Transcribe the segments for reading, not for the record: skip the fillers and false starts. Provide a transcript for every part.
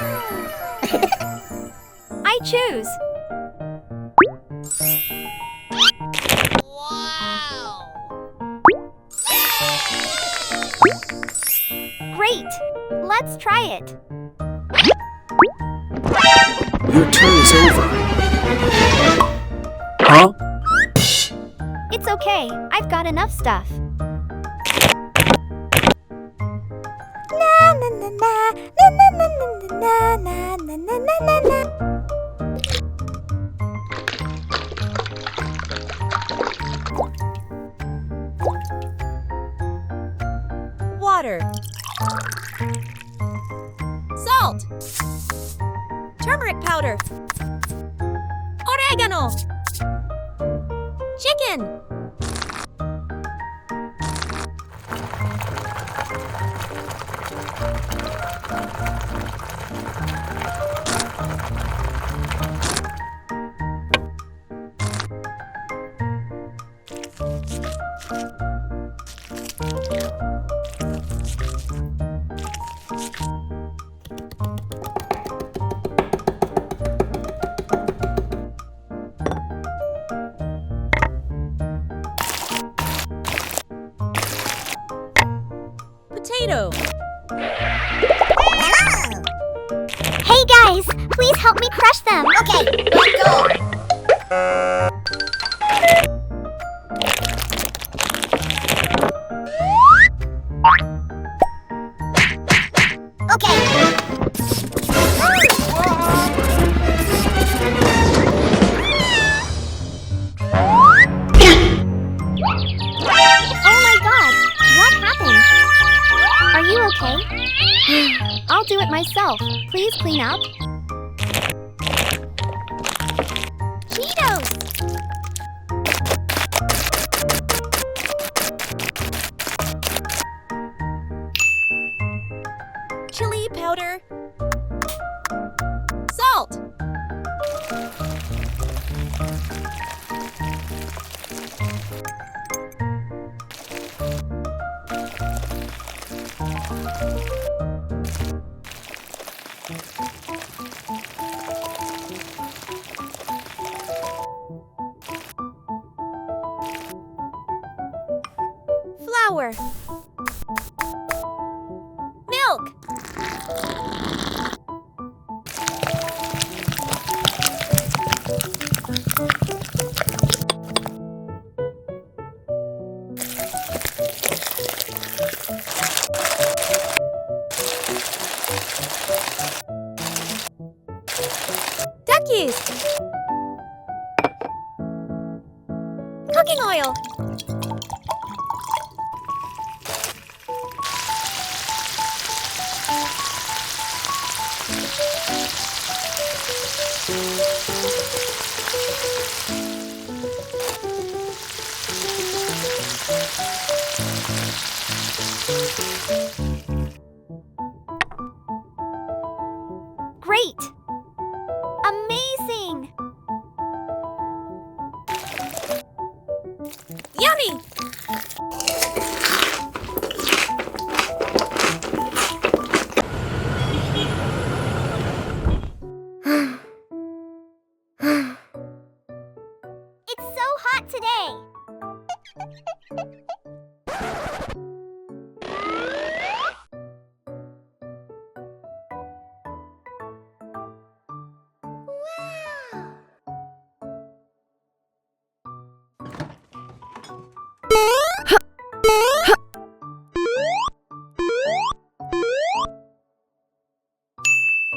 I choose. Great! Let's try it. Your turn is over. Huh? It's okay. I've got enough stuff. Water. Salt. Turmeric powder. Oregano. Chicken. Potato. Hey guys, please help me crush them. Okay, let's go. Oh my god! What happened? Are you okay? I'll do it myself. Please clean up. Cheetos! Chili powder. Salt. Flour. Milk. Takis. Cooking oil. Great! Amazing! Yummy! It's so hot today.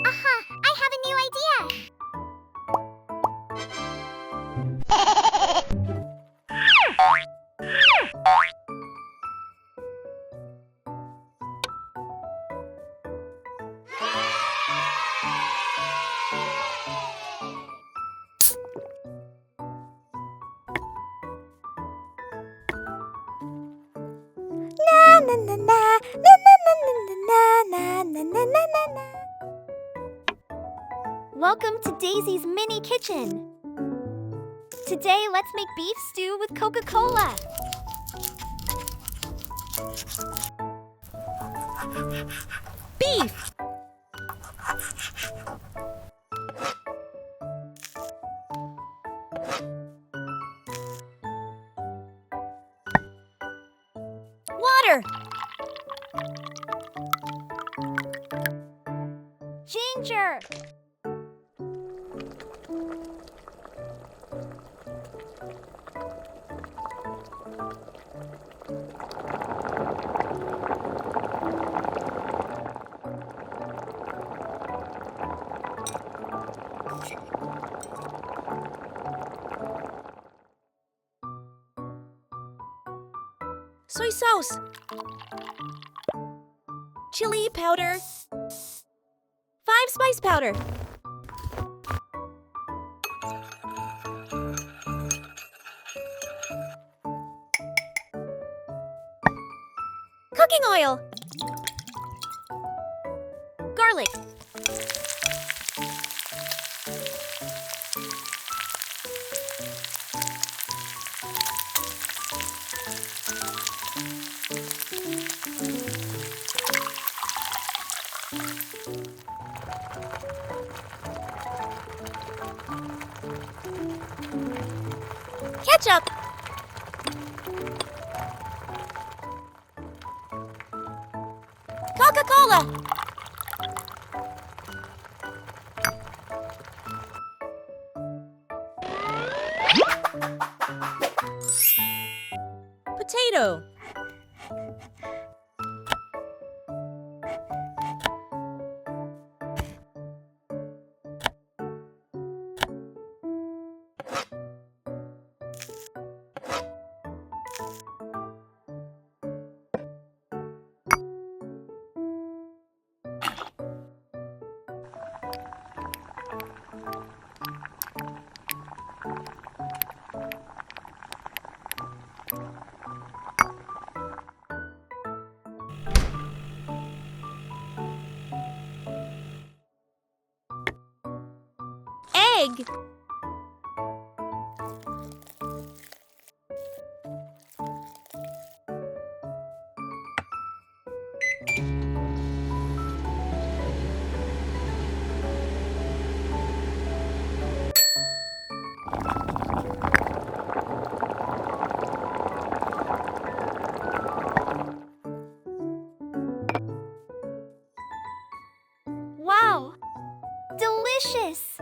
Aha! I have a new idea. Na na na na na na na na na na na na. Welcome to Daisy's mini kitchen. Today, let's make beef stew with Coca-Cola. Beef, Water. Ginger. Soy sauce. Chili powder. 5 spice powder. Cooking oil. Garlic. Ketchup. Coca-Cola. Potato. Egg. Wow. Delicious.